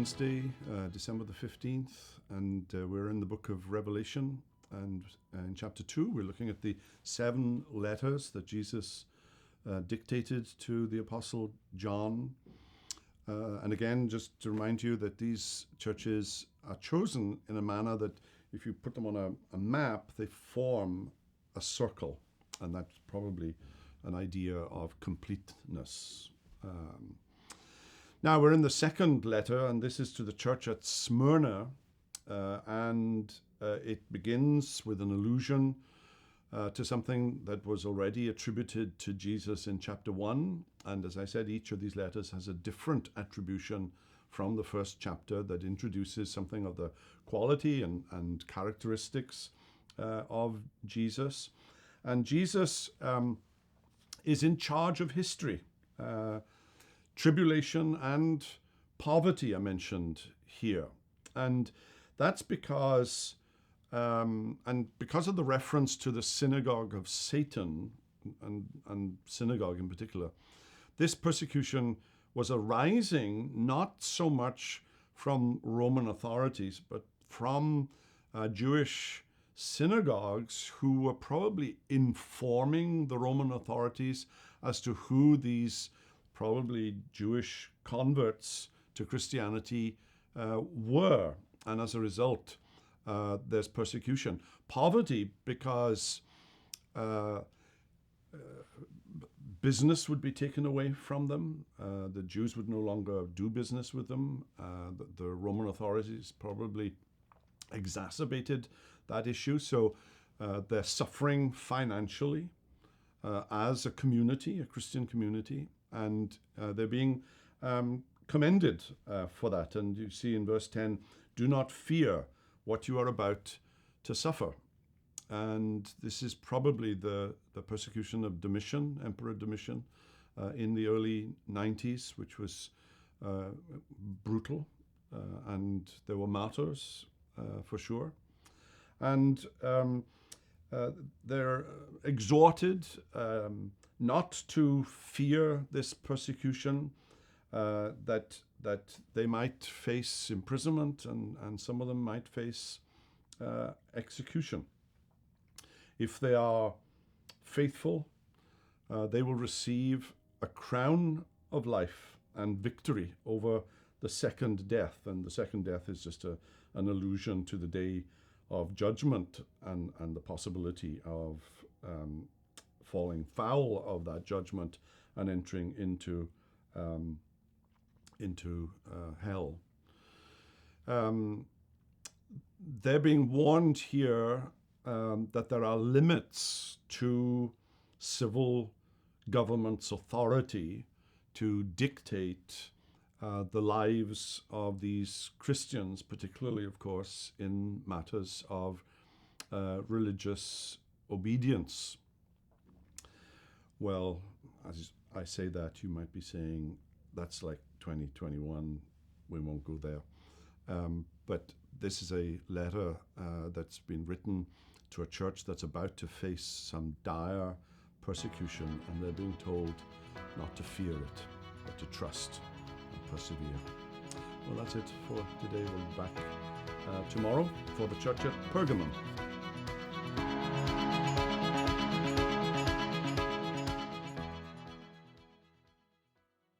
Wednesday, December the 15th, and we're in the book of Revelation. And in chapter 2, we're looking at the 7 letters that Jesus dictated to the Apostle John. And again, just to remind you that these churches are chosen in a manner that if you put them on a map, they form a circle. And that's probably an idea of completeness. Now we're in the second letter, and this is to the church at Smyrna, and it begins with an allusion to something that was already attributed to Jesus in chapter 1. And as I said, each of these letters has a different attribution from the first chapter that introduces something of the quality and characteristics of Jesus. And Jesus is in charge of history. Tribulation and poverty are mentioned here. And that's because of the reference to the synagogue of Satan, and synagogue in particular, this persecution was arising not so much from Roman authorities, but from Jewish synagogues who were probably informing the Roman authorities as to who these probably Jewish converts to Christianity were. And as a result, there's persecution. Poverty, because business would be taken away from them. The Jews would no longer do business with them. The Roman authorities probably exacerbated that issue. So they're suffering financially as a community, a Christian community. And they're being commended for that. And you see in verse 10, do not fear what you are about to suffer. And this is probably the persecution of Domitian, Emperor Domitian, in the early 90s, which was brutal. And there were martyrs, for sure. And they're exhorted not to fear this persecution, that they might face imprisonment, and some of them might face execution. If they are faithful, they will receive a crown of life and victory over the second death. And the second death is just an allusion to the day of judgment and the possibility of falling foul of that judgment and entering into hell. They're being warned here that there are limits to civil government's authority to dictate the lives of these Christians, particularly, of course, in matters of religious obedience. Well, as I say that, you might be saying, that's like 2021, we won't go there. But this is a letter that's been written to a church that's about to face some dire persecution, and they're being told not to fear it, but to trust and persevere. Well, that's it for today. We'll be back tomorrow for the church at Pergamum.